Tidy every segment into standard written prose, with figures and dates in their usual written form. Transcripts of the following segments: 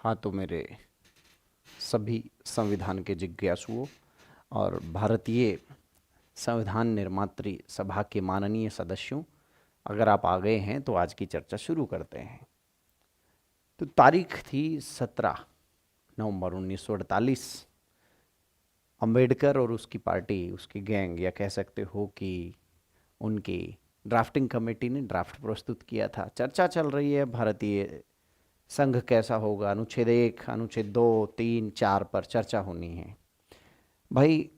हाँ, तो मेरे सभी संविधान के जिज्ञासुओं और भारतीय संविधान निर्मात्री सभा के माननीय सदस्यों, अगर आप आ गए हैं तो आज की चर्चा शुरू करते हैं। तो तारीख थी 17 नवंबर 1948। अंबेडकर और उसकी पार्टी, उसकी गैंग, या कह सकते हो कि उनकी ड्राफ्टिंग कमेटी ने ड्राफ्ट प्रस्तुत किया था। चर्चा चल रही है भारतीय संघ कैसा होगा, अनुच्छेद 1, अनुच्छेद 2, 3, 4 पर चर्चा होनी है। भाई,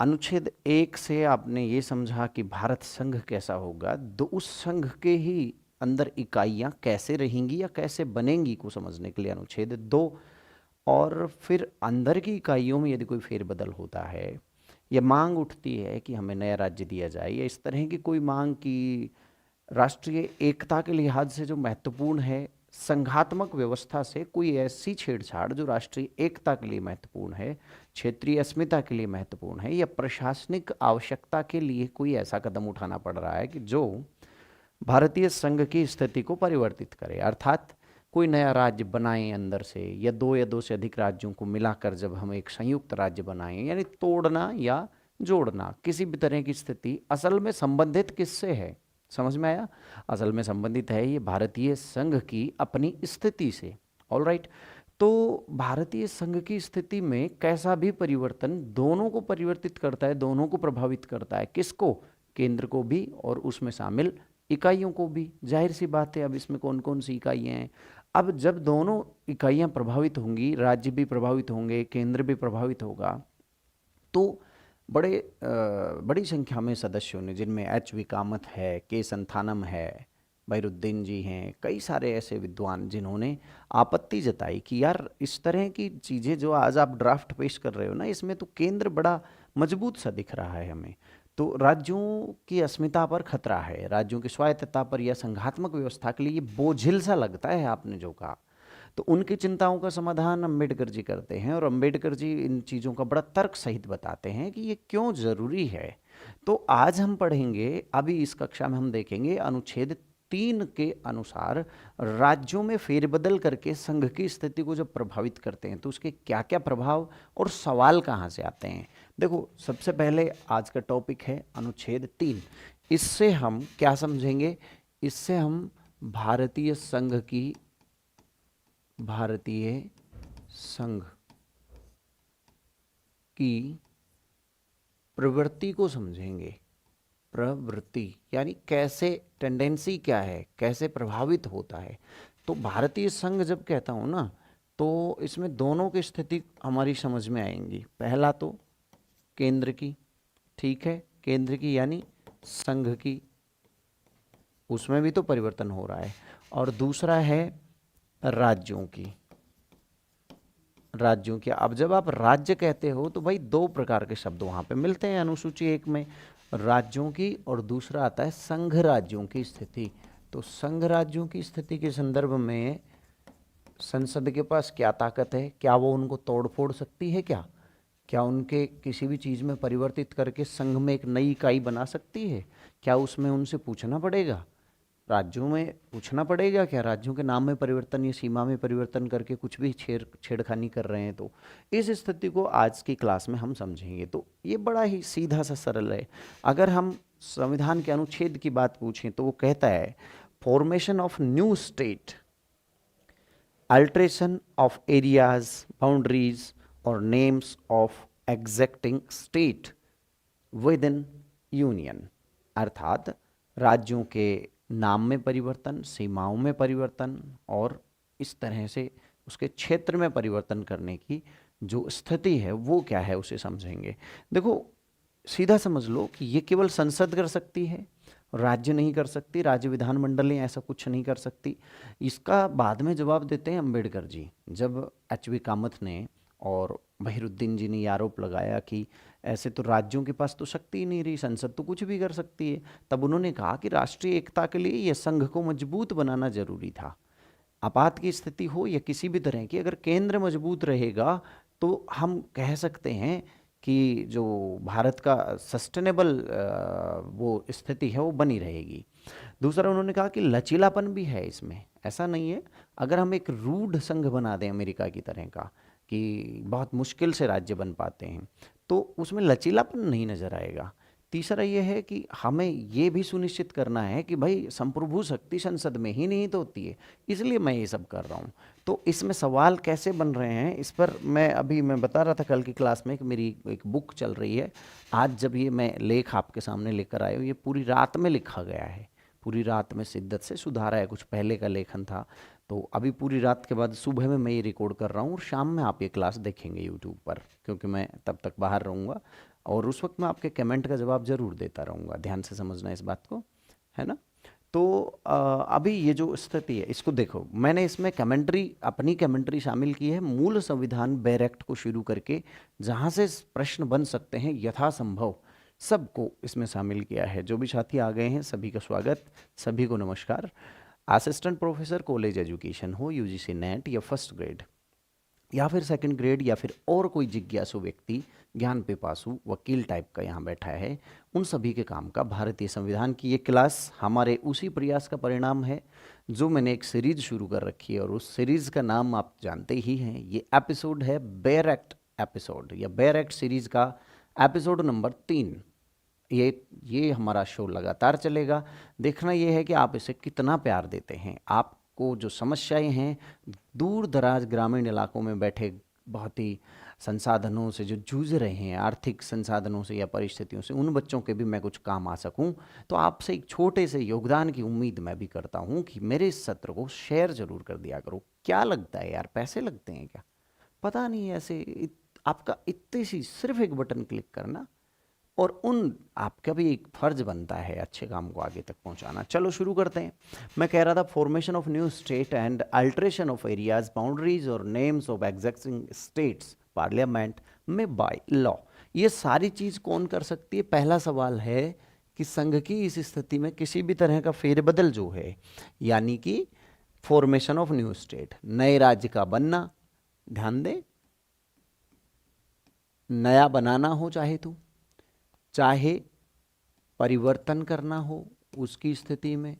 अनुच्छेद 1 से आपने ये समझा कि भारत संघ कैसा होगा, तो उस संघ के ही अंदर इकाइयां कैसे रहेंगी या कैसे बनेंगी को समझने के लिए अनुच्छेद 2, और फिर अंदर की इकाइयों में यदि कोई फेरबदल होता है या मांग उठती है कि हमें नया राज्य दिया जाए, या इस तरह की कोई मांग की राष्ट्रीय एकता के लिहाज से जो महत्वपूर्ण है, संघात्मक व्यवस्था से कोई ऐसी छेड़छाड़ जो राष्ट्रीय एकता के लिए महत्वपूर्ण है, क्षेत्रीय अस्मिता के लिए महत्वपूर्ण है, या प्रशासनिक आवश्यकता के लिए कोई ऐसा कदम उठाना पड़ रहा है कि जो भारतीय संघ की स्थिति को परिवर्तित करे, अर्थात कोई नया राज्य बनाएं अंदर से, या दो से अधिक राज्यों को मिलाकर जब हम एक संयुक्त राज्य बनाएं, यानी तोड़ना या जोड़ना, किसी भी तरह की स्थिति असल में संबंधित किससे है, समझ में आया? असल में संबंधित है ये भारतीय संघ की अपनी स्थिति से। All right. तो भारतीय संघ की स्थिति में कैसा भी परिवर्तन दोनों को परिवर्तित करता है, दोनों को प्रभावित करता है। किसको? केंद्र को भी और उसमें शामिल इकाइयों को भी। जाहिर सी बात है, अब इसमें कौन कौन सी इकाइयां हैं? अब जब दोनों इकाइयां प्रभावित होंगी, राज्य भी प्रभावित होंगे, केंद्र भी प्रभावित होगा, तो बड़ी संख्या में सदस्यों ने, जिनमें एच वी कामत है, के संथानम है, बहरुद्दीन जी हैं, कई सारे ऐसे विद्वान जिन्होंने आपत्ति जताई कि यार इस तरह की चीज़ें जो आज आप ड्राफ्ट पेश कर रहे हो ना, इसमें तो केंद्र बड़ा मजबूत सा दिख रहा है हमें। तो राज्यों की अस्मिता पर खतरा है, राज्यों की स्वायत्तता पर या संघात्मक व्यवस्था के लिए ये बोझिल सा लगता है, आपने जो कहा। तो उनकी चिंताओं का समाधान अम्बेडकर जी करते हैं, और अम्बेडकर जी इन चीज़ों का बड़ा तर्क सहित बताते हैं कि ये क्यों ज़रूरी है। तो आज हम पढ़ेंगे, अभी इस कक्षा में हम देखेंगे अनुच्छेद 3 के अनुसार राज्यों में फेरबदल करके संघ की स्थिति को जब प्रभावित करते हैं तो उसके क्या क्या प्रभाव और सवाल कहाँ से आते हैं। देखो, सबसे पहले आज का टॉपिक है अनुच्छेद 3। इससे हम क्या समझेंगे? इससे हम भारतीय संघ की प्रवृत्ति को समझेंगे। प्रवृत्ति यानी कैसे, टेंडेंसी क्या है, कैसे प्रभावित होता है। तो भारतीय संघ जब कहता हूं ना, तो इसमें दोनों की स्थिति हमारी समझ में आएंगी। पहला तो केंद्र की, ठीक है, केंद्र की यानी संघ की, उसमें भी तो परिवर्तन हो रहा है। और दूसरा है राज्यों की। राज्यों की, अब जब आप राज्य कहते हो तो भाई दो प्रकार के शब्द वहां पे मिलते हैं अनुसूची 1 में, राज्यों की, और दूसरा आता है संघ राज्यों की स्थिति। तो संघ राज्यों की स्थिति के संदर्भ में संसद के पास क्या ताकत है? क्या वो उनको तोड़ फोड़ सकती है? क्या उनके किसी भी चीज़ में परिवर्तित करके संघ में एक नई इकाई बना सकती है? क्या उसमें उनसे पूछना पड़ेगा? राज्यों में पूछना पड़ेगा क्या? राज्यों के नाम में परिवर्तन या सीमा में परिवर्तन करके कुछ भी छेड़खानी कर रहे हैं? तो इस स्थिति को आज की क्लास में हम समझेंगे। तो ये बड़ा ही सीधा सा सरल है। अगर हम संविधान के अनुच्छेद की बात पूछें तो वो कहता है formation of new state, alteration of areas, boundaries और names of existing state within union, अर्थात राज्यों के नाम में परिवर्तन, सीमाओं में परिवर्तन, और इस तरह से उसके क्षेत्र में परिवर्तन करने की जो स्थिति है वो क्या है उसे समझेंगे। देखो, सीधा समझ लो कि ये केवल संसद कर सकती है, राज्य नहीं कर सकती, राज्य विधानमंडलें ऐसा कुछ नहीं कर सकती। इसका बाद में जवाब देते हैं अम्बेडकर जी। जब एच वी कामत ने और बहरुद्दीन जी ने ये आरोप लगाया कि ऐसे तो राज्यों के पास तो शक्ति ही नहीं रही, संसद तो कुछ भी कर सकती है, तब उन्होंने कहा कि राष्ट्रीय एकता के लिए यह संघ को मजबूत बनाना जरूरी था। आपात की स्थिति हो या किसी भी तरह की, अगर केंद्र मजबूत रहेगा तो हम कह सकते हैं कि जो भारत का सस्टेनेबल वो स्थिति है वो बनी रहेगी। दूसरा उन्होंने कहा कि लचीलापन भी है इसमें, ऐसा नहीं है। अगर हम एक रूढ़ संघ बना दें अमेरिका की तरह का, कि बहुत मुश्किल से राज्य बन पाते हैं, तो उसमें लचीलापन नहीं नजर आएगा। तीसरा ये है कि हमें ये भी सुनिश्चित करना है कि भाई संप्रभु शक्ति संसद में ही नहीं तो होती है, इसलिए मैं ये सब कर रहा हूँ। तो इसमें सवाल कैसे बन रहे हैं, इस पर मैं बता रहा था कल की क्लास में कि मेरी एक बुक चल रही है। आज जब ये मैं लेख आपके सामने लेकर आया हूँ, ये पूरी रात में लिखा गया है, पूरी रात में शिद्दत से सुधारा है, कुछ पहले का लेखन था। तो अभी पूरी रात के बाद सुबह में मैं ये रिकॉर्ड कर रहा हूँ, और शाम में आप ये क्लास देखेंगे यूट्यूब पर, क्योंकि मैं तब तक बाहर रहूँगा, और उस वक्त मैं आपके कमेंट का जवाब ज़रूर देता रहूँगा। ध्यान से समझना इस बात को, है ना। तो अभी ये जो स्थिति है इसको देखो, मैंने इसमें अपनी कमेंट्री शामिल की है, मूल संविधान बैरेक्ट को शुरू करके जहाँ से प्रश्न बन सकते हैं यथासंभव सबको इसमें शामिल किया है। जो भी साथी आ गए हैं सभी का स्वागत, सभी को नमस्कार। असिस्टेंट प्रोफेसर कॉलेज एजुकेशन हो, यूजीसी नेट या फर्स्ट ग्रेड या फिर सेकंड ग्रेड, या फिर और कोई जिज्ञासु व्यक्ति, ज्ञान पिपासु वकील टाइप का यहाँ बैठा है, उन सभी के काम का भारतीय संविधान की ये क्लास हमारे उसी प्रयास का परिणाम है जो मैंने एक सीरीज शुरू कर रखी है, और उस सीरीज का नाम आप जानते ही हैं। ये एपिसोड है बेयर एक्ट एपिसोड, या बेयर एक्ट सीरीज का एपिसोड नंबर 3। ये हमारा शो लगातार चलेगा। देखना ये है कि आप इसे कितना प्यार देते हैं। आपको जो समस्याएं हैं, दूर दराज ग्रामीण इलाकों में बैठे बहुत ही संसाधनों से जो जूझ रहे हैं, आर्थिक संसाधनों से या परिस्थितियों से, उन बच्चों के भी मैं कुछ काम आ सकूं, तो आपसे एक छोटे से योगदान की उम्मीद मैं भी करता हूं कि मेरे इस सत्र को शेयर जरूर कर दिया करो। क्या लगता है यार, पैसे लगते हैं क्या? पता नहीं, ऐसे आपका इतनी सी सिर्फ एक बटन क्लिक करना, और आपका भी एक फर्ज बनता है अच्छे काम को आगे तक पहुंचाना। चलो शुरू करते हैं। मैं कह रहा था formation of new state and alteration of areas, boundaries और names of existing states parliament में बाय लॉ। ये सारी चीज कौन कर सकती है? पहला सवाल है कि संघ की इस स्थिति में किसी भी तरह का फेरबदल जो है, यानी कि फॉर्मेशन ऑफ न्यू स्टेट, नए राज्य का बनना, ध्यान दे, नया बनाना हो चाहे परिवर्तन करना हो उसकी स्थिति में,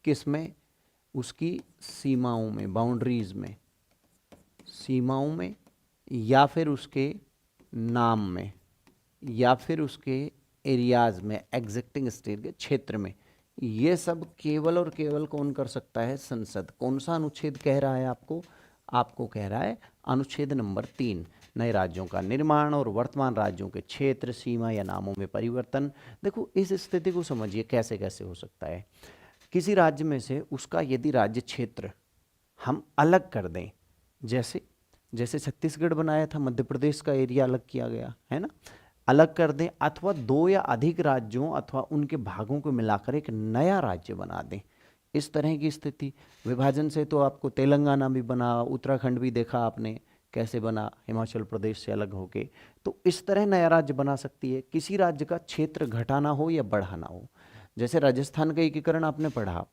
किसमें? उसकी सीमाओं में, बाउंड्रीज में, सीमाओं में, या फिर उसके नाम में, या फिर उसके एरियाज में, एग्जिस्टिंग स्टेट के क्षेत्र में। ये सब केवल और केवल कौन कर सकता है? संसद। कौन सा अनुच्छेद कह रहा है आपको कह रहा है अनुच्छेद नंबर 3, नए राज्यों का निर्माण और वर्तमान राज्यों के क्षेत्र, सीमा या नामों में परिवर्तन। देखो इस स्थिति को समझिए कैसे कैसे हो सकता है। किसी राज्य में से उसका यदि राज्य क्षेत्र हम अलग कर दें, जैसे छत्तीसगढ़ बनाया था, मध्य प्रदेश का एरिया अलग किया गया है ना, अलग कर दें, अथवा 2 या अधिक राज्यों अथवा उनके भागों को मिलाकर एक नया राज्य बना दें, इस तरह की स्थिति। विभाजन से तो आपको तेलंगाना भी बना, उत्तराखंड भी देखा आपने कैसे बना, हिमाचल प्रदेश से अलग होके। तो इस तरह नया राज्य बना सकती है। किसी राज्य का क्षेत्र घटाना हो या बढ़ाना हो, जैसे राजस्थान का एकीकरण आपने पढ़ा,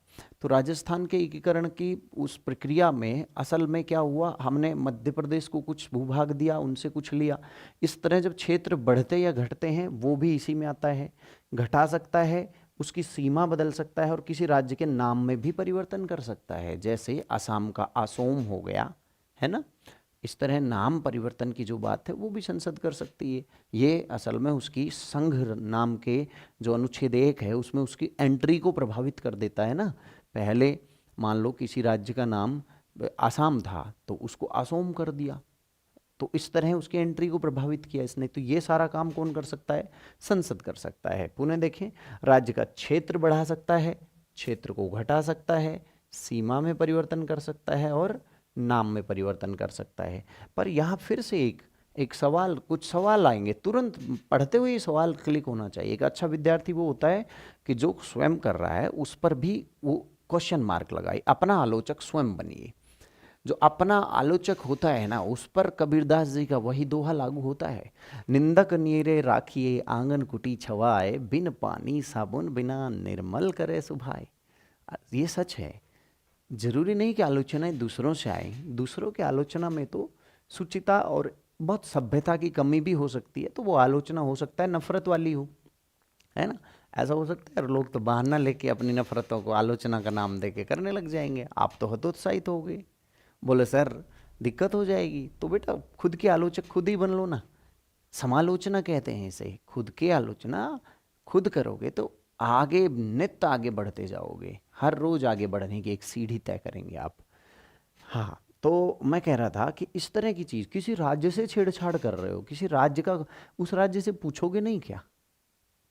तो राजस्थान के एकीकरण की उस प्रक्रिया में असल में क्या हुआ, हमने मध्य प्रदेश को कुछ भूभाग दिया, उनसे कुछ लिया। इस तरह जब क्षेत्र बढ़ते या घटते हैं वो भी इसी में आता है। घटा सकता है, उसकी सीमा बदल सकता है, और किसी राज्य के नाम में भी परिवर्तन कर सकता है, जैसे असम का असोम हो गया, है ना। इस तरह नाम परिवर्तन की जो बात है वो भी संसद कर सकती है। ये असल में उसकी संघ नाम के जो अनुच्छेद 1 है उसमें उसकी एंट्री को प्रभावित कर देता है ना। पहले मान लो किसी राज्य का नाम आसाम था तो उसको असोम कर दिया, तो इस तरह उसकी एंट्री को प्रभावित किया इसने। तो ये सारा काम कौन कर सकता है? संसद कर सकता है। पुनः देखें, राज्य का क्षेत्र बढ़ा सकता है, क्षेत्र को घटा सकता है, सीमा में परिवर्तन कर सकता है, और नाम में परिवर्तन कर सकता है। पर यहाँ फिर से एक सवाल, कुछ सवाल आएंगे, तुरंत पढ़ते हुए ये सवाल क्लिक होना चाहिए। एक अच्छा विद्यार्थी वो होता है कि जो स्वयं कर रहा है उस पर भी वो क्वेश्चन मार्क लगाए, अपना आलोचक स्वयं बनिए। जो अपना आलोचक होता है ना, उस पर कबीरदास जी का वही दोहा लागू होता है, निंदक नीरे राखिए आंगन कुटी छवाए, बिन पानी साबुन बिना निर्मल करे सुभाए। ये सच है। जरूरी नहीं कि आलोचनाएं दूसरों से आए, दूसरों की आलोचना में तो सुचिता और बहुत सभ्यता की कमी भी हो सकती है, तो वो आलोचना हो सकता है नफरत वाली हो, है ना। ऐसा हो सकता है? और लोग तो बहाना लेके अपनी नफरतों को आलोचना का नाम देके करने लग जाएंगे। आप तो हतोत्साहित हो गए, बोले सर दिक्कत हो जाएगी। तो बेटा खुद की आलोचक खुद ही बन लो ना। समालोचना कहते हैं इसे। खुद की आलोचना खुद करोगे तो आगे नित्य आगे बढ़ते जाओगे, हर रोज आगे बढ़ने की एक सीढ़ी तय करेंगे आप। हाँ, तो मैं कह रहा था कि इस तरह की चीज, किसी राज्य से छेड़छाड़ कर रहे हो, किसी राज्य का, उस राज्य से पूछोगे नहीं क्या?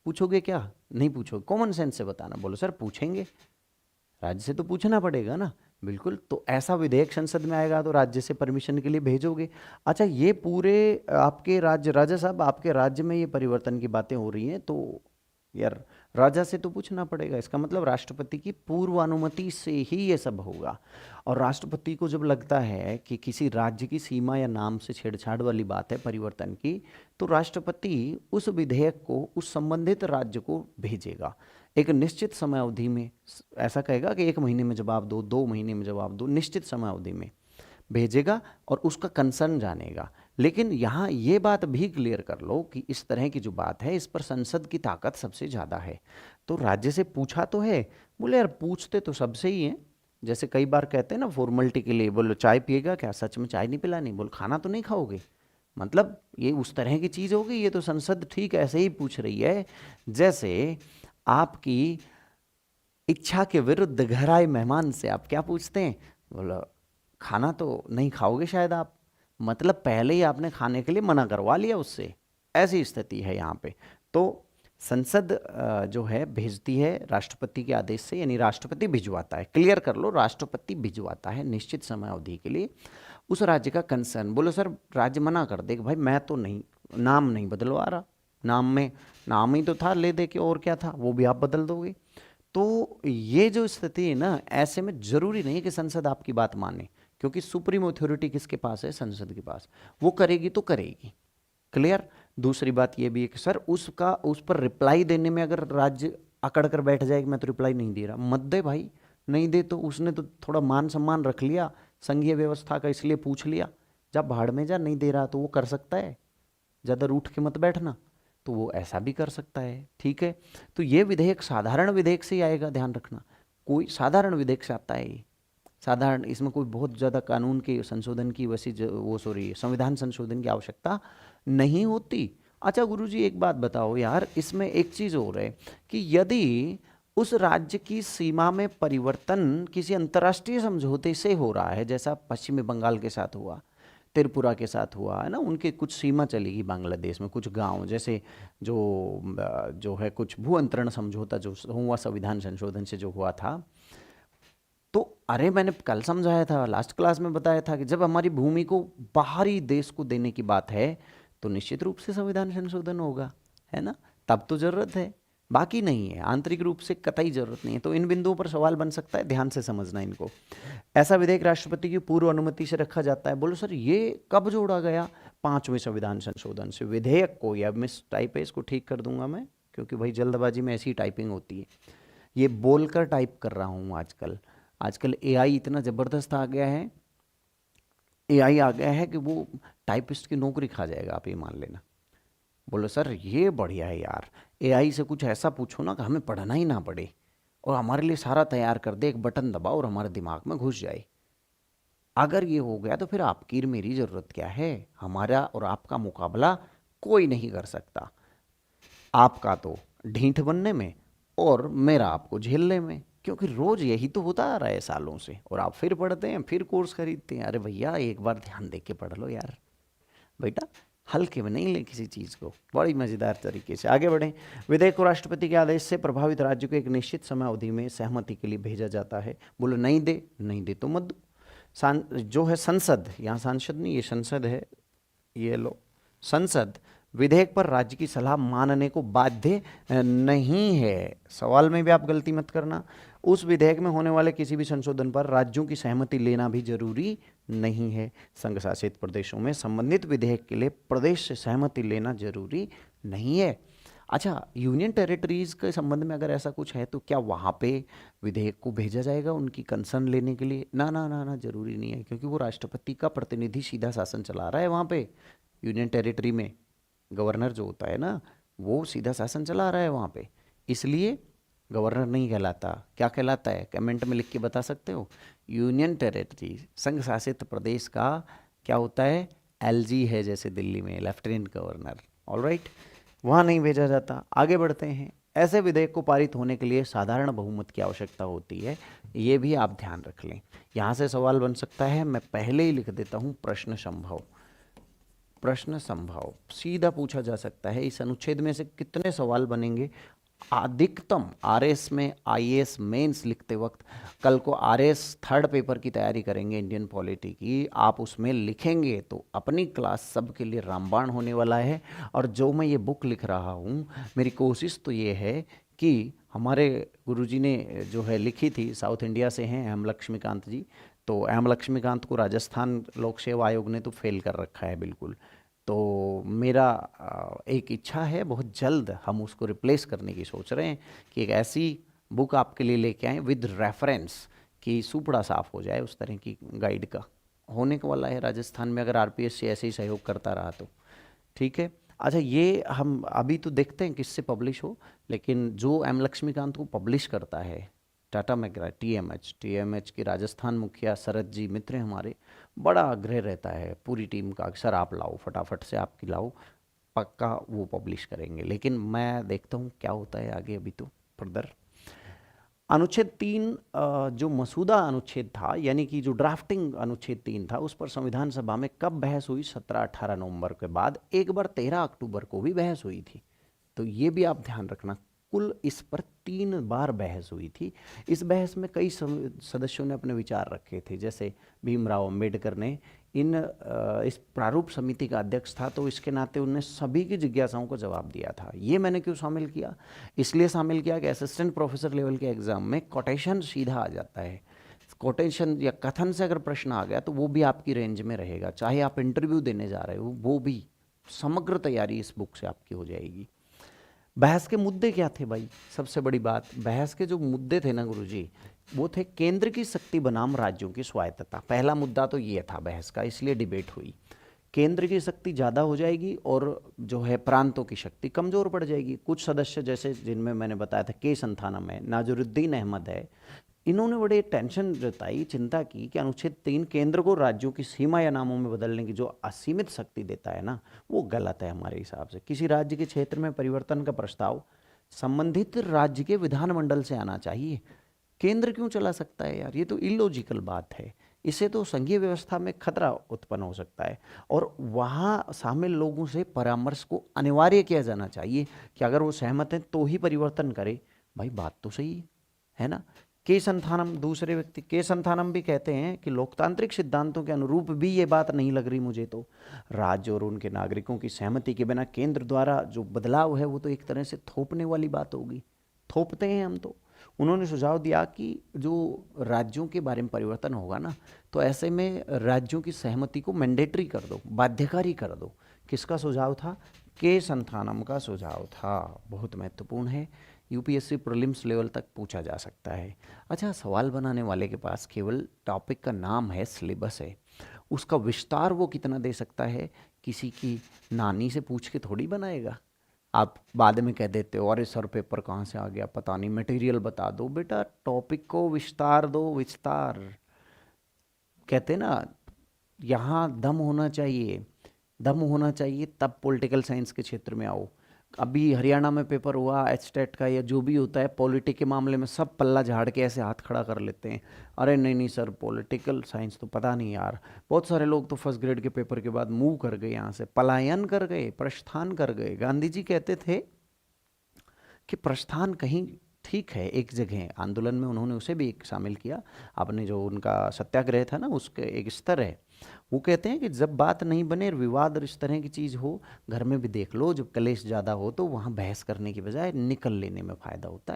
पूछोगे क्या? नहीं पूछोगे? कॉमन सेंस से बताना। बोलो सर पूछेंगे, राज्य से तो पूछना पड़ेगा ना। बिल्कुल। तो ऐसा विधेयक संसद में आएगा तो राज्य से परमिशन के लिए भेजोगे। अच्छा, ये पूरे आपके राज्य, राजा साहब आपके राज्य में ये परिवर्तन की बातें हो रही हैं, तो यार राजा से तो पूछना पड़ेगा। इसका मतलब राष्ट्रपति की पूर्व अनुमति से ही ये सब होगा। और राष्ट्रपति को जब लगता है कि किसी राज्य की सीमा या नाम से छेड़छाड़ वाली बात है परिवर्तन की, तो राष्ट्रपति उस विधेयक को उस संबंधित राज्य को भेजेगा एक निश्चित समय अवधि में। ऐसा कहेगा कि 1 महीने में जवाब दो, 2 महीने में जवाब दो, निश्चित समय अवधि में भेजेगा और उसका कंसर्न जानेगा। लेकिन यहाँ ये बात भी क्लियर कर लो कि इस तरह की जो बात है इस पर संसद की ताकत सबसे ज़्यादा है। तो राज्य से पूछा तो है, बोले यार पूछते तो सबसे ही हैं। जैसे कई बार कहते हैं ना फॉर्मेलिटी के लिए, बोलो चाय पिएगा क्या? सच में चाय नहीं पिलानी। बोल खाना तो नहीं खाओगे? मतलब ये उस तरह की चीज़ होगी। ये तो संसद ठीक ऐसे ही पूछ रही है जैसे आपकी इच्छा के विरुद्ध घर आए मेहमान से आप क्या पूछते हैं? बोला खाना तो नहीं खाओगे शायद आप। मतलब पहले ही आपने खाने के लिए मना करवा लिया उससे। ऐसी स्थिति है यहाँ पे। तो संसद जो है भेजती है राष्ट्रपति के आदेश से, यानी राष्ट्रपति भिजवाता है। क्लियर कर लो, राष्ट्रपति भिजवाता है निश्चित समय अवधि के लिए उस राज्य का कंसर्न। बोलो सर राज्य मना कर दे कि भाई मैं तो नहीं, नाम नहीं बदलवा रहा, नाम में नाम ही तो था ले दे के, और क्या था, वो भी आप बदल दोगे। तो ये जो स्थिति है ना, ऐसे में जरूरी नहीं है कि संसद आपकी बात माने, क्योंकि सुप्रीम अथॉरिटी किसके पास है? संसद के पास। वो करेगी तो करेगी। क्लियर। दूसरी बात ये भी है कि सर उसका उस पर रिप्लाई देने में अगर राज्य अकड़ कर बैठ जाए कि मैं तो रिप्लाई नहीं दे रहा, मत दे भाई। नहीं दे तो उसने तो थोड़ा मान सम्मान रख लिया संघीय व्यवस्था का, इसलिए पूछ लिया। जब भाड़ में जा, नहीं दे रहा तो वो कर सकता है, ज़्यादा रूठ के मत बैठना। तो वो ऐसा भी कर सकता है, ठीक है। तो ये विधेयक साधारण विधेयक से ही आएगा, ध्यान रखना। कोई साधारण विधेयक से आता है ये, साधारण। इसमें कोई बहुत ज़्यादा कानून के संशोधन की वैसी वो सॉरी संविधान संशोधन की आवश्यकता नहीं होती। अच्छा गुरुजी एक बात बताओ यार, इसमें एक चीज़ और है कि यदि उस राज्य की सीमा में परिवर्तन किसी अंतर्राष्ट्रीय समझौते से हो रहा है, जैसा पश्चिमी बंगाल के साथ हुआ, त्रिपुरा के साथ हुआ है ना, उनके कुछ सीमा चलेगी बांग्लादेश में, कुछ गांव, जैसे जो जो है कुछ भू अंतरण समझौता जो हुआ संविधान संशोधन से जो हुआ था। तो अरे मैंने कल समझाया था, लास्ट क्लास में बताया था कि जब हमारी भूमि को बाहरी देश को देने की बात है तो निश्चित रूप से संविधान संशोधन होगा, है ना। तब तो जरूरत है, बाकी नहीं है, आंतरिक रूप से कतई जरूरत नहीं है। तो इन बिंदुओं पर सवाल बन सकता है, ध्यान से समझना इनको। ऐसा विधेयक राष्ट्रपति की पूर्व अनुमति से रखा जाता है। बोलो सर ये कब जोड़ा गया? 5वें संविधान संशोधन से। विधेयक को, या मिस टाइप है इसको ठीक कर दूंगा मैं, क्योंकि भाई जल्दबाजी में ऐसी टाइपिंग होती है। ये बोलकर टाइप कर रहा हूँ आजकल। आजकल एआई इतना ज़बरदस्त आ गया है, एआई आ गया है कि वो टाइपिस्ट की नौकरी खा जाएगा, आप ये मान लेना। बोलो सर ये बढ़िया है यार, एआई से कुछ ऐसा पूछो ना कि हमें पढ़ना ही ना पड़े और हमारे लिए सारा तैयार कर दे, एक बटन दबाओ और हमारे दिमाग में घुस जाए। अगर ये हो गया तो फिर आपकी और मेरी ज़रूरत क्या है? हमारा और आपका मुकाबला कोई नहीं कर सकता। आपका तो ढीठ बनने में और मेरा आपको झेलने में, क्योंकि रोज यही तो होता आ रहा है सालों से। और आप फिर पढ़ते हैं, फिर कोर्स खरीदते हैं। अरे भैया एक बार ध्यान दे के पढ़ लो यार बेटा, हल्के में नहीं ले किसी चीज़ को, बड़ी मज़ेदार तरीके से आगे बढ़ें। विधेयक को राष्ट्रपति के आदेश से प्रभावित राज्य को एक निश्चित समय अवधि में सहमति के लिए भेजा जाता है। बोलो नहीं दे, नहीं दे तो मत दो। जो है संसद, यहाँ सांसद नहीं, ये संसद है, ये लो। संसद विधेयक पर राज्य की सलाह मानने को बाध्य नहीं है। सवाल में भी आप गलती मत करना। उस विधेयक में होने वाले किसी भी संशोधन पर राज्यों की सहमति लेना भी जरूरी नहीं है। संघ शासित प्रदेशों में संबंधित विधेयक के लिए प्रदेश से सहमति लेना जरूरी नहीं है। अच्छा, यूनियन टेरिटरीज के संबंध में अगर ऐसा कुछ है तो क्या वहाँ पे विधेयक को भेजा जाएगा उनकी कंसर्न लेने के लिए? ना ना ना ना, जरूरी नहीं है, क्योंकि वो राष्ट्रपति का प्रतिनिधि सीधा शासन चला रहा है वहाँ पे। यूनियन टेरिटरी में गवर्नर जो होता है ना, वो सीधा शासन चला रहा है वहाँ पे। इसलिए गवर्नर नहीं कहलाता, क्या कहलाता है? कमेंट में लिख के बता सकते हो। यूनियन टेरिटरी, संघ शासित प्रदेश का क्या होता है? एलजी है जैसे दिल्ली में लेफ्टिनेंट गवर्नर। ऑलराइट, वहाँ नहीं भेजा जाता। आगे बढ़ते हैं। ऐसे विधेयक को पारित होने के लिए साधारण बहुमत की आवश्यकता होती है, ये भी आप ध्यान रख लें। यहाँ से सवाल बन सकता है, मैं पहले ही लिख देता हूँ प्रश्न संभव। प्रश्न संभव सीधा पूछा जा सकता है, इस अनुच्छेद में से कितने सवाल बनेंगे? अधिकतम आरएस में, आईएएस मेंस लिखते वक्त, कल को आरएस थर्ड पेपर की तैयारी करेंगे इंडियन पॉलिटी की, आप उसमें लिखेंगे तो अपनी क्लास सबके लिए रामबाण होने वाला है। और जो मैं ये बुक लिख रहा हूँ, मेरी कोशिश तो ये है कि हमारे गुरुजी ने जो है लिखी थी, साउथ इंडिया से हैं एम लक्ष्मीकांत जी, तो एम लक्ष्मीकांत को राजस्थान लोक सेवा आयोग ने तो फेल कर रखा है बिल्कुल। तो मेरा एक इच्छा है, बहुत जल्द हम उसको रिप्लेस करने की सोच रहे हैं कि एक ऐसी बुक आपके लिए लेके आएँ विद रेफरेंस, कि सुपड़ा साफ हो जाए, उस तरह की गाइड का होने को वाला है राजस्थान में, अगर आरपीएससी ऐसे ही सहयोग करता रहा तो। ठीक है। अच्छा, ये हम अभी तो देखते हैं किससे पब्लिश हो, लेकिन जो एम लक्ष्मीकांत को पब्लिश करता है टाटा मैकग्रा, टीएमएच की राजस्थान मुखिया शरद जी मित्र हैं हमारे, बड़ा आग्रह रहता है पूरी टीम का, सर आप लाओ फटाफट से, आपकी लाओ, पक्का वो पब्लिश करेंगे। लेकिन मैं देखता हूँ क्या होता है आगे, अभी तो फर्दर। अनुच्छेद 3 जो मसूदा अनुच्छेद था, यानी कि जो ड्राफ्टिंग अनुच्छेद 3 था, उस पर संविधान सभा में कब बहस हुई? 17-18 नवंबर के बाद। एक बार 13 अक्टूबर को भी बहस हुई थी, तो ये भी आप ध्यान रखना। कुल इस पर 3 बार बहस हुई थी। इस बहस में कई सदस्यों ने अपने विचार रखे थे, जैसे भीमराव अंबेडकर ने इस प्रारूप समिति का अध्यक्ष था, तो इसके नाते उन्होंने सभी की जिज्ञासाओं को जवाब दिया था। ये मैंने क्यों शामिल किया? इसलिए शामिल किया कि असिस्टेंट प्रोफेसर लेवल के एग्जाम में कोटेशन सीधा आ जाता है। कोटेशन या कथन से अगर प्रश्न आ गया तो वो भी आपकी रेंज में रहेगा, चाहे आप इंटरव्यू देने जा रहे हो, वो भी समग्र तैयारी इस बुक से आपकी हो जाएगी। बहस के मुद्दे क्या थे भाई? सबसे बड़ी बात, बहस के जो मुद्दे थे ना गुरुजी, वो थे केंद्र की शक्ति बनाम राज्यों की स्वायत्तता। पहला मुद्दा तो ये था बहस का, इसलिए डिबेट हुई। केंद्र की शक्ति ज़्यादा हो जाएगी और जो है प्रांतों की शक्ति कमज़ोर पड़ जाएगी। कुछ सदस्य जैसे जिनमें मैंने बताया था, के संथानम है, नाजरुद्दीन अहमद है, इन्होंने बड़े टेंशन जताई, चिंता की कि अनुच्छेद 3 केंद्र को राज्यों की सीमा या नामों में बदलने की जो असीमित शक्ति देता है ना, वो गलत है हमारे हिसाब से। किसी राज्य के क्षेत्र में परिवर्तन का प्रस्ताव संबंधित राज्य के विधानमंडल से आना चाहिए। केंद्र क्यों चला सकता है यार? ये तो इलॉजिकल बात है। इससे तो संघीय व्यवस्था में खतरा उत्पन्न हो सकता है, और वहाँ शामिल लोगों से परामर्श को अनिवार्य किया जाना चाहिए कि अगर वो सहमत हैं तो ही परिवर्तन करे। भाई बात तो सही है ना? के संथानम, दूसरे व्यक्ति के संथानम भी कहते हैं कि लोकतांत्रिक सिद्धांतों के अनुरूप भी ये बात नहीं लग रही मुझे, तो राज्य और उनके नागरिकों की सहमति के बिना केंद्र द्वारा जो बदलाव है वो तो एक तरह से थोपने वाली बात होगी, थोपते हैं हम तो। उन्होंने सुझाव दिया कि जो राज्यों के बारे में परिवर्तन होगा ना, तो ऐसे में राज्यों की सहमति को मैंडेटरी कर दो, बाध्यकारी कर दो। किसका सुझाव था? के संथानम का सुझाव था। बहुत महत्वपूर्ण है, यूपीएससी प्रीलिम्स लेवल तक पूछा जा सकता है। अच्छा, सवाल बनाने वाले के पास केवल टॉपिक का नाम है, सिलेबस है, उसका विस्तार वो कितना दे सकता है? किसी की नानी से पूछ के थोड़ी बनाएगा। आप बाद में कह देते हो अरे सर पेपर कहाँ से आ गया पता नहीं, मटेरियल बता दो। बेटा टॉपिक को विस्तार दो, विस्तार कहते ना, यहाँ दम होना चाहिए, दम होना चाहिए, तब पॉलिटिकल साइंस के क्षेत्र में आओ। अभी हरियाणा में पेपर हुआ एचटेट का या जो भी होता है, पॉलिटिक के मामले में सब पल्ला झाड़ के ऐसे हाथ खड़ा कर लेते हैं, अरे नहीं नहीं सर पॉलिटिकल साइंस तो पता नहीं यार। बहुत सारे लोग तो फर्स्ट ग्रेड के पेपर के बाद मूव कर गए, यहाँ से पलायन कर गए, प्रस्थान कर गए। गांधी जी कहते थे कि प्रस्थान कहीं ठीक है, एक जगह आंदोलन में उन्होंने उसे भी एक शामिल किया। आपने जो उनका सत्याग्रह था ना, उसके एक स्तर है। वो कहते हैं कि जब बात नहीं बने, विवाद और इस तरह की चीज़ हो, घर में भी देख लो, जब कलेश ज़्यादा हो तो वहाँ बहस करने की बजाय निकल लेने में फ़ायदा होता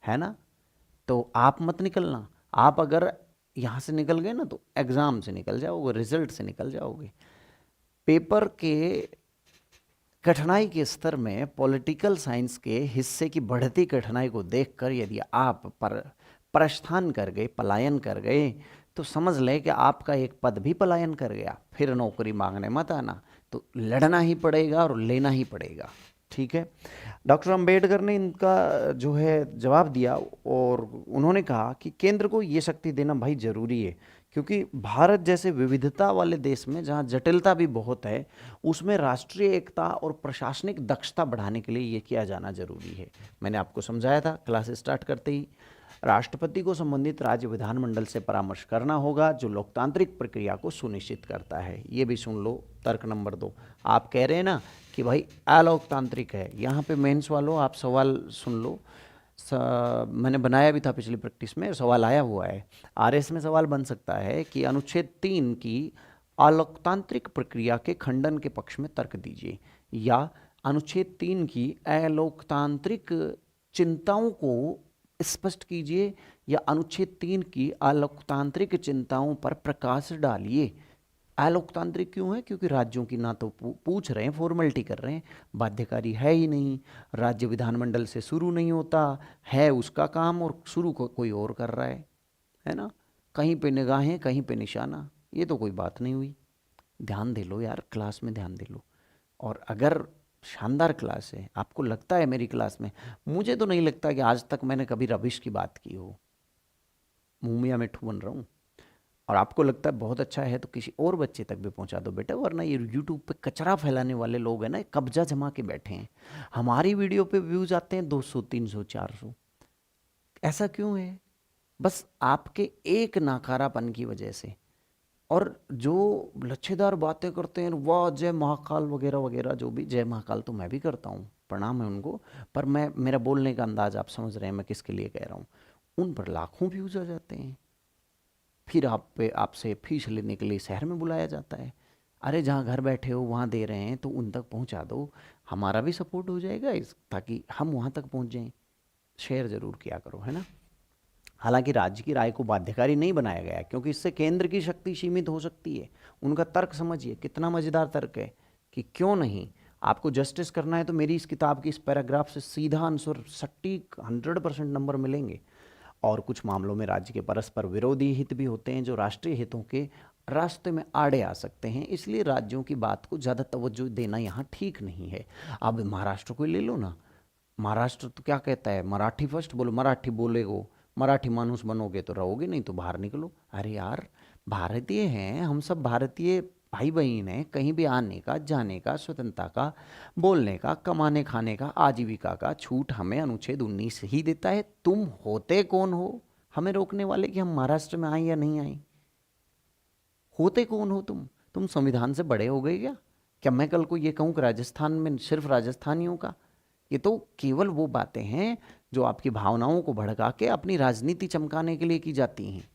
है ना? तो आप मत निकलना। आप अगर यहाँ से निकल गए ना तो एग्ज़ाम से निकल जाओगे, रिजल्ट से निकल जाओगे। पेपर के कठिनाई के स्तर में पॉलिटिकल साइंस के हिस्से की बढ़ती कठिनाई को देखकर यदि आप प्रस्थान कर गए, पलायन कर गए, तो समझ लें कि आपका एक पद भी पलायन कर गया। फिर नौकरी मांगने मत आना, तो लड़ना ही पड़ेगा और लेना ही पड़ेगा। ठीक है। डॉक्टर अंबेडकर ने इनका जो है जवाब दिया और उन्होंने कहा कि केंद्र को ये शक्ति देना भाई जरूरी है, क्योंकि भारत जैसे विविधता वाले देश में जहाँ जटिलता भी बहुत है, उसमें राष्ट्रीय एकता और प्रशासनिक दक्षता बढ़ाने के लिए ये किया जाना जरूरी है। मैंने आपको समझाया था क्लास स्टार्ट करते ही, राष्ट्रपति को संबंधित राज्य विधानमंडल से परामर्श करना होगा, जो लोकतांत्रिक प्रक्रिया को सुनिश्चित करता है। ये भी सुन लो तर्क नंबर 2। आप कह रहे हैं ना कि भाई अलोकतांत्रिक है, यहाँ पे मेंस वालों आप सवाल सुन लो। मैंने बनाया भी था पिछली प्रैक्टिस में, सवाल आया हुआ है। आरएस में सवाल बन सकता है कि अनुच्छेद 3 की अलोकतांत्रिक प्रक्रिया के खंडन के पक्ष में तर्क दीजिए, या अनुच्छेद 3 की अलोकतांत्रिक चिंताओं को स्पष्ट कीजिए, या अनुच्छेद 3 की अलोकतांत्रिक चिंताओं पर प्रकाश डालिए। अलोकतांत्रिक क्यों है? क्योंकि राज्यों की ना तो पूछ रहे हैं, फॉर्मेलिटी कर रहे हैं, बाध्यकारी है ही नहीं, राज्य विधानमंडल से शुरू नहीं होता है उसका काम और शुरू कोई और कर रहा है ना। कहीं पे निगाहें कहीं पे निशाना, ये तो कोई बात नहीं हुई। ध्यान दे लो यार, क्लास में ध्यान दे लो। और अगर शानदार क्लास है, आपको लगता है मेरी क्लास में, मुझे तो नहीं लगता कि आज तक मैंने कभी रबिश की बात की हो, मुँह मियाँ मिट्ठू बन रहा हूँ, और आपको लगता है बहुत अच्छा है तो किसी और बच्चे तक भी पहुंचा दो बेटा, वरना ये यूट्यूब पे कचरा फैलाने वाले लोग हैं ना, कब्जा जमा के बैठे हैं। हमारी वीडियो पे व्यूज आते हैं 200 300 400, ऐसा क्यों है? बस आपके एक नाकारापन की वजह से। और जो लच्छेदार बातें करते हैं, वाह जय महाकाल वगैरह वगैरह, जो भी, जय महाकाल तो मैं भी करता हूँ, प्रणाम है उनको, पर मैं, मेरा बोलने का अंदाज आप समझ रहे हैं मैं किसके लिए कह रहा हूँ। उन पर लाखों व्यूज आ जाते हैं, फिर आपसे फीस लेने के लिए शहर में बुलाया जाता है। अरे जहाँ घर बैठे हो वहाँ दे रहे हैं तो उन तक पहुँचा दो, हमारा भी सपोर्ट हो जाएगा ताकि हम वहाँ तक पहुँच जाएं। शेयर ज़रूर किया करो, है ना। हालांकि राज्य की राय को बाध्यकारी नहीं बनाया गया, क्योंकि इससे केंद्र की शक्ति सीमित हो सकती है। उनका तर्क समझिए, कितना मज़ेदार तर्क है कि क्यों नहीं। आपको जस्टिस करना है तो मेरी इस किताब की इस पैराग्राफ से सीधा आंसर, सटीक 100% नंबर मिलेंगे। और कुछ मामलों में राज्य के परस्पर विरोधी हित भी होते हैं, जो राष्ट्रीय हितों के रास्ते में आड़े आ सकते हैं, इसलिए राज्यों की बात को ज़्यादा तवज्जो देना यहाँ ठीक नहीं है। अब महाराष्ट्र को ले लो ना, महाराष्ट्र तो क्या कहता है, मराठी फर्स्ट बोलो, मराठी बोलेगो, मराठी मानुस बनोगे तो रहोगे, नहीं तो बाहर निकलो। अरे यार, भारतीय हैं हम सब, भारतीय भाई बहन हैं, कहीं भी आने का, जाने का, स्वतंत्रता का, बोलने का, कमाने खाने का, आजीविका का छूट हमें अनुच्छेद 19 ही देता है। तुम होते कौन हो हमें रोकने वाले कि हम महाराष्ट्र में आए या नहीं आए? होते कौन हो तुम संविधान से बड़े हो गए क्या? क्या मैं कल को ये कहूँ कि राजस्थान में सिर्फ राजस्थानियों का? ये तो केवल वो बातें हैं जो आपकी भावनाओं को भड़का के अपनी राजनीति चमकाने के लिए की जाती हैं।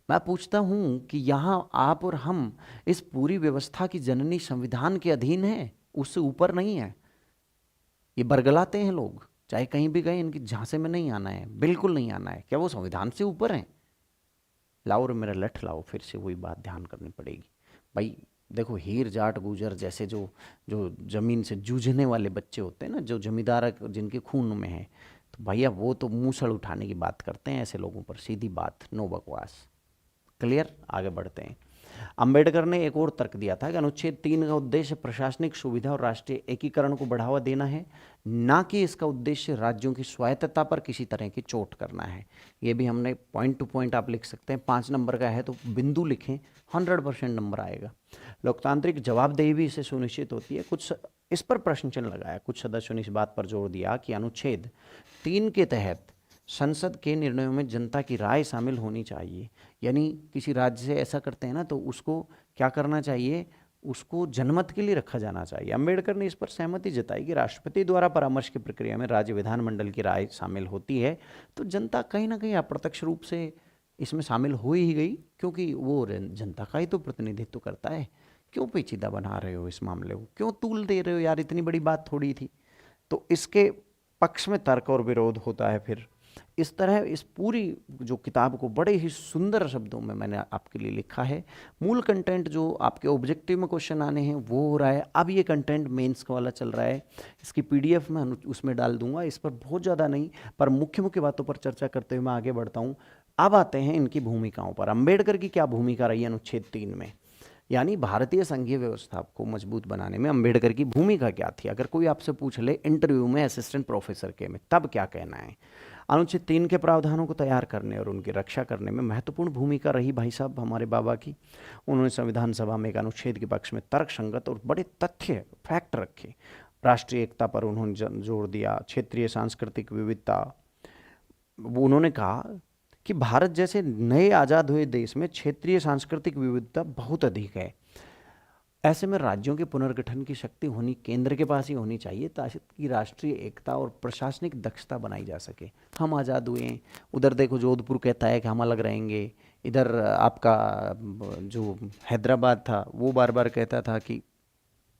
मैं पूछता हूं कि यहाँ आप और हम इस पूरी व्यवस्था की जननी संविधान के अधीन है, उससे ऊपर नहीं है। ये बरगलाते हैं लोग, चाहे कहीं भी गए, इनकी झांसे में नहीं आना है, बिल्कुल नहीं आना है। क्या वो संविधान से ऊपर हैं? लाओ रे मेरा लठ लाओ, फिर से वही बात ध्यान करनी पड़ेगी भाई। देखो, हीर जाट गुजर जैसे जो जो जमीन से जूझने वाले बच्चे होते हैं ना, जो जमींदार जिनके खून में है, तो भैया वो तो मूसड़ उठाने की बात करते हैं ऐसे लोगों पर, सीधी बात, नो बकवास। क्लियर? आगे बढ़ते हैं। अंबेडकर ने एक और तर्क दिया था कि अनुच्छेद 3 का उद्देश्य प्रशासनिक सुविधा और राष्ट्रीय एकीकरण को बढ़ावा देना है, ना कि इसका उद्देश्य राज्यों की स्वायत्तता पर किसी तरह की चोट करना है। ये भी हमने पॉइंट टू पॉइंट आप लिख सकते हैं, 5 नंबर का है तो बिंदु लिखें, 100% नंबर आएगा। लोकतांत्रिक जवाबदेही भी इससे सुनिश्चित होती है। कुछ इस पर प्रश्न चिन्ह लगाया, कुछ सदस्यों ने इस बात पर जोर दिया कि अनुच्छेद 3 के तहत संसद के निर्णयों में जनता की राय शामिल होनी चाहिए। यानी किसी राज्य से ऐसा करते हैं ना, तो उसको क्या करना चाहिए, उसको जनमत के लिए रखा जाना चाहिए। अंबेडकर ने इस पर सहमति जताई कि राष्ट्रपति द्वारा परामर्श की प्रक्रिया में राज्य विधानमंडल की राय शामिल होती है, तो जनता कहीं ना कहीं अप्रत्यक्ष रूप से इसमें शामिल हो ही गई, क्योंकि वो जनता का ही तो प्रतिनिधित्व करता है। क्यों पेचीदा बना रहे हो इस मामले को, क्यों तूल दे रहे हो यार, इतनी बड़ी बात थोड़ी थी। तो इसके पक्ष में तर्क और विरोध होता है। फिर इस तरह इस पूरी जो किताब को बड़े ही सुंदर शब्दों में मैंने आपके लिए लिखा है। मूल कंटेंट जो आपके ऑब्जेक्टिव में क्वेश्चन आने हैं वो हो रहा है। अब ये कंटेंट मेंस वाला चल रहा है, इसकी पीडीएफ मैं उसमें डाल दूंगा। इस पर बहुत ज़्यादा नहीं, पर मुख्य मुख्य बातों पर चर्चा करते हुए मैं आगे बढ़ता हूँ। अब आते हैं इनकी भूमिकाओं पर। अंबेडकर की क्या भूमिका रही अनुच्छेद 3 में? यानी भारतीय संघीय व्यवस्था को मजबूत बनाने में अंबेडकर की भूमिका क्या थी? अगर कोई आपसे पूछ ले इंटरव्यू में असिस्टेंट प्रोफेसर के में, तब क्या कहना है? अनुच्छेद 3 के प्रावधानों को तैयार करने और उनकी रक्षा करने में महत्वपूर्ण भूमिका रही भाई साहब हमारे बाबा की। उन्होंने संविधान सभा में एक अनुच्छेद के पक्ष में तर्कसंगत और बड़े तथ्य फैक्ट रखे। राष्ट्रीय एकता पर उन्होंने जोर दिया, क्षेत्रीय सांस्कृतिक विविधता। उन्होंने कहा कि भारत जैसे नए आज़ाद हुए देश में क्षेत्रीय सांस्कृतिक विविधता बहुत अधिक है। ऐसे में राज्यों के पुनर्गठन की शक्ति होनी केंद्र के पास ही होनी चाहिए ताकि राष्ट्रीय एकता और प्रशासनिक दक्षता बनाई जा सके। हम आज़ाद हुए हैं, उधर देखो जोधपुर कहता है कि हम अलग रहेंगे, इधर आपका जो हैदराबाद था वो बार बार कहता था कि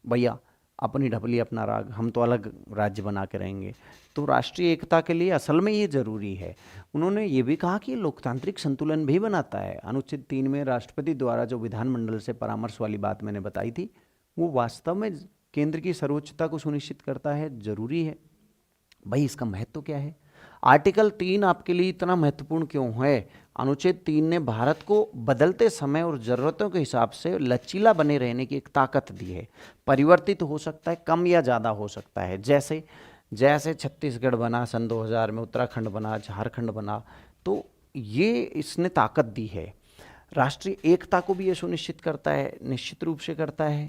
भैया अपनी ढपली अपना राग, हम तो अलग राज्य बना के रहेंगे। तो राष्ट्रीय एकता के लिए असल में ये जरूरी है। उन्होंने ये भी कहा कि ये लोकतांत्रिक संतुलन भी बनाता है। अनुच्छेद 3 में राष्ट्रपति द्वारा जो विधानमंडल से परामर्श वाली बात मैंने बताई थी, वो वास्तव में केंद्र की सर्वोच्चता को सुनिश्चित करता है, जरूरी है। भाई इसका महत्व क्या है? आर्टिकल 3 आपके लिए इतना महत्वपूर्ण क्यों है? अनुच्छेद 3 ने भारत को बदलते समय और ज़रूरतों के हिसाब से लचीला बने रहने की एक ताकत दी है। परिवर्तित हो सकता है, कम या ज़्यादा हो सकता है। जैसे जैसे छत्तीसगढ़ बना सन 2000 में, उत्तराखंड बना, झारखंड बना, तो ये इसने ताकत दी है। राष्ट्रीय एकता को भी ये सुनिश्चित करता है, निश्चित रूप से करता है।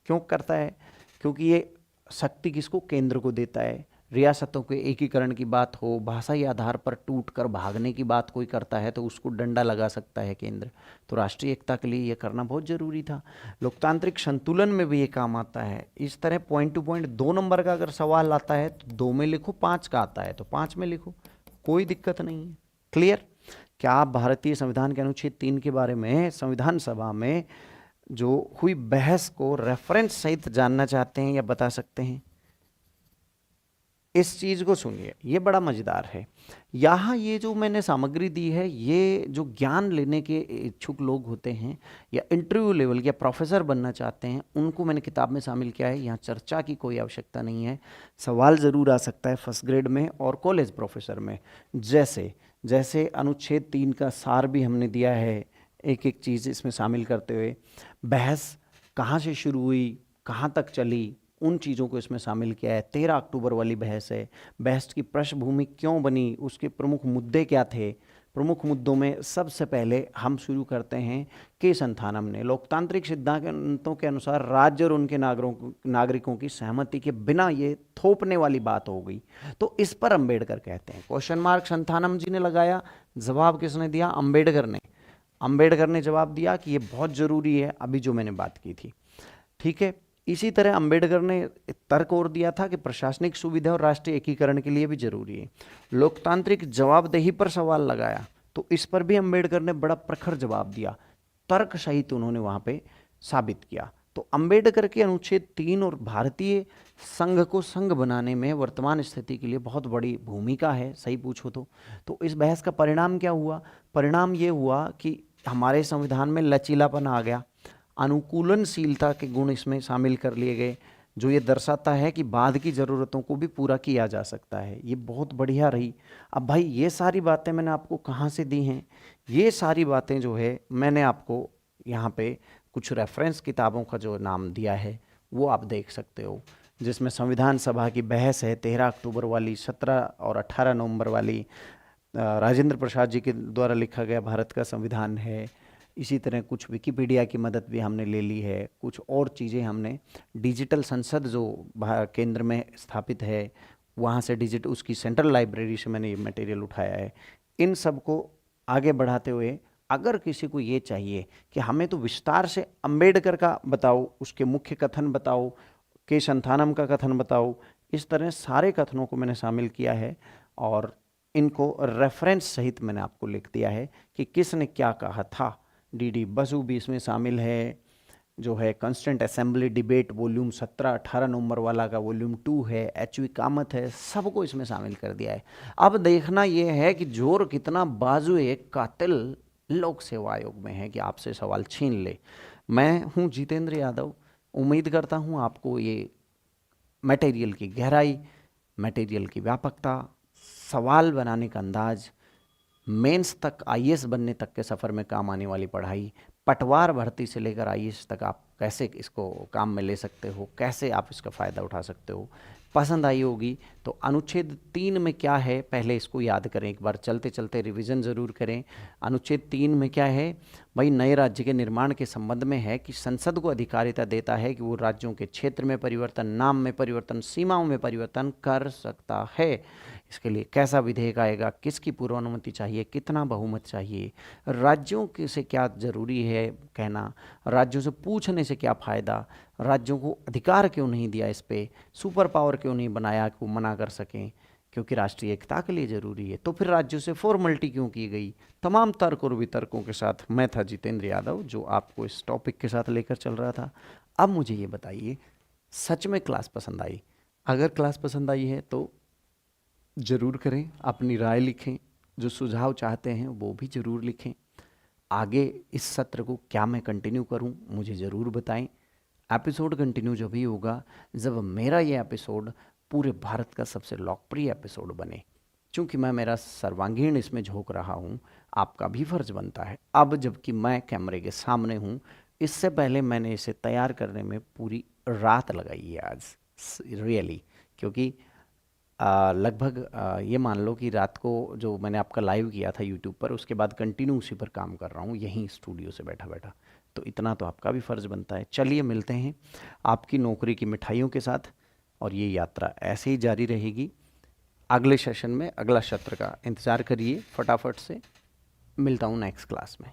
क्यों करता है? क्योंकि ये शक्ति किसको? केंद्र को देता है। रियासतों के एकीकरण की बात हो, भाषाई आधार पर टूटकर भागने की बात कोई करता है तो उसको डंडा लगा सकता है केंद्र। तो राष्ट्रीय एकता के लिए यह करना बहुत जरूरी था। लोकतांत्रिक संतुलन में भी ये काम आता है। इस तरह पॉइंट टू पॉइंट 2 नंबर का अगर सवाल आता है तो 2 में लिखो, 5 का आता है तो 5 में लिखो, कोई दिक्कत नहीं है। क्लियर? क्या आप भारतीय संविधान के अनुच्छेद 3 के बारे में संविधान सभा में जो हुई बहस को रेफरेंस सहित जानना चाहते हैं या बता सकते हैं? इस चीज को सुनिए, ये बड़ा मजेदार है। यहाँ ये जो मैंने सामग्री दी है, ये जो ज्ञान लेने के इच्छुक लोग होते हैं या इंटरव्यू लेवल या प्रोफेसर बनना चाहते हैं, उनको मैंने किताब में शामिल किया है। यहाँ चर्चा की कोई आवश्यकता नहीं है। सवाल जरूर आ सकता है फर्स्ट ग्रेड में और कॉलेज प्रोफेसर में। जैसे जैसे अनुच्छेद 3 का सार भी हमने दिया है, एक एक चीज़ इसमें शामिल करते हुए। बहस कहाँ से शुरू हुई, कहाँ तक चली, उन चीज़ों को इसमें शामिल किया है। 13 अक्टूबर वाली बहस है। बहस की पृष्ठभूमि क्यों बनी, उसके प्रमुख मुद्दे क्या थे। प्रमुख मुद्दों में सबसे पहले हम शुरू करते हैं के संथानम ने लोकतांत्रिक सिद्धांतों के अनुसार राज्य और उनके नागरिकों की सहमति के बिना ये थोपने वाली बात हो गई। तो इस पर अंबेडकर कहते हैं। क्वेश्चन मार्क संथानम जी ने लगाया, जवाब किसने दिया? अंबेडकर ने। अंबेडकर ने जवाब दिया कि ये बहुत जरूरी है, अभी जो मैंने बात की थी। ठीक है। इसी तरह अंबेडकर ने तर्क और दिया था कि प्रशासनिक सुविधा और राष्ट्रीय एकीकरण के लिए भी जरूरी है। लोकतांत्रिक जवाबदेही पर सवाल लगाया, तो इस पर भी अंबेडकर ने बड़ा प्रखर जवाब दिया, तर्क सहित उन्होंने वहां पे साबित किया। तो अंबेडकर के अनुच्छेद 3 और भारतीय संघ को संघ बनाने में वर्तमान स्थिति के लिए बहुत बड़ी भूमिका है, सही पूछो तो इस बहस का परिणाम क्या हुआ? परिणाम ये हुआ कि हमारे संविधान में लचीलापन आ गया, अनुकूलनशीलता के गुण इसमें शामिल कर लिए गए, जो ये दर्शाता है कि बाद की ज़रूरतों को भी पूरा किया जा सकता है। ये बहुत बढ़िया रही। अब भाई ये सारी बातें मैंने आपको कहाँ से दी हैं? ये सारी बातें जो है मैंने आपको यहाँ पे कुछ रेफरेंस किताबों का जो नाम दिया है वो आप देख सकते हो, जिसमें संविधान सभा की बहस है 13 अक्टूबर वाली, 17 और 18 नवंबर वाली, राजेंद्र प्रसाद जी के द्वारा लिखा गया भारत का संविधान है। इसी तरह कुछ विकिपीडिया की मदद भी हमने ले ली है, कुछ और चीज़ें हमने डिजिटल संसद जो केंद्र में स्थापित है वहाँ से उसकी सेंट्रल लाइब्रेरी से मैंने ये मटेरियल उठाया है। इन सब को आगे बढ़ाते हुए अगर किसी को ये चाहिए कि हमें तो विस्तार से अंबेडकर का बताओ, उसके मुख्य कथन बताओ, के संथानम का कथन बताओ, इस तरह सारे कथनों को मैंने शामिल किया है और इनको रेफरेंस सहित मैंने आपको लिख दिया है कि किसने क्या कहा था। डी बसु भी इसमें शामिल है, जो है कांस्टेंट असेंबली डिबेट वॉल्यूम 17-18 नवंबर वाला का वॉल्यूम 2 है, एच.वी. कामत है, सबको इसमें शामिल कर दिया है। अब देखना यह है कि जोर कितना बाजू एक कातिल लोक सेवा आयोग में है कि आपसे सवाल छीन ले। मैं हूं जितेंद्र यादव, उम्मीद करता हूं आपको ये मटेरियल की गहराई, मटेरियल की व्यापकता, सवाल बनाने का अंदाज, मेंस तक आईएएस बनने तक के सफ़र में काम आने वाली पढ़ाई पटवार भर्ती से लेकर आईएएस तक आप कैसे इसको काम में ले सकते हो, कैसे आप इसका फ़ायदा उठा सकते हो, पसंद आई होगी। तो अनुच्छेद 3 में क्या है, पहले इसको याद करें, एक बार चलते चलते रिवीजन ज़रूर करें। अनुच्छेद 3 में क्या है भाई, नए राज्य के निर्माण के संबंध में है कि संसद को अधिकारिता देता है कि वो राज्यों के क्षेत्र में परिवर्तन, नाम में परिवर्तन, सीमाओं में परिवर्तन कर सकता है। इसके लिए कैसा विधेयक आएगा, किसकी पूर्व अनुमति चाहिए, कितना बहुमत चाहिए, राज्यों के से क्या ज़रूरी है कहना, राज्यों से पूछने से क्या फ़ायदा, राज्यों को अधिकार क्यों नहीं दिया, इस पे सुपर पावर क्यों नहीं बनाया कि वो मना कर सकें, क्योंकि राष्ट्रीय एकता के लिए ज़रूरी है। तो फिर राज्यों से फॉर्मेलिटी क्यों की गई। तमाम तर्क और वितर्कों के साथ मैं था जितेंद्र यादव, जो आपको इस टॉपिक के साथ लेकर चल रहा था। अब मुझे ये बताइए, सच में क्लास पसंद आई? अगर क्लास पसंद आई है तो ज़रूर करें, अपनी राय लिखें, जो सुझाव चाहते हैं वो भी ज़रूर लिखें। आगे इस सत्र को क्या मैं कंटिन्यू करूं, मुझे ज़रूर बताएं। एपिसोड कंटिन्यू जब भी होगा जब मेरा ये एपिसोड पूरे भारत का सबसे लोकप्रिय एपिसोड बने। चूँकि मैं मेरा सर्वांगीण इसमें झोंक रहा हूँ, आपका भी फर्ज बनता है। अब जबकि मैं कैमरे के सामने हूँ, इससे पहले मैंने इसे तैयार करने में पूरी रात लगाई है आज, रियली। क्योंकि लगभग ये मान लो कि रात को जो मैंने आपका लाइव किया था यूट्यूब पर, उसके बाद कंटिन्यू उसी पर काम कर रहा हूँ यहीं स्टूडियो से बैठा बैठा। तो इतना तो आपका भी फ़र्ज़ बनता है। चलिए मिलते हैं आपकी नौकरी की मिठाइयों के साथ, और ये यात्रा ऐसे ही जारी रहेगी। अगले सेशन में अगला सत्र का इंतज़ार करिए, फटाफट से मिलता हूँ नेक्स्ट क्लास में।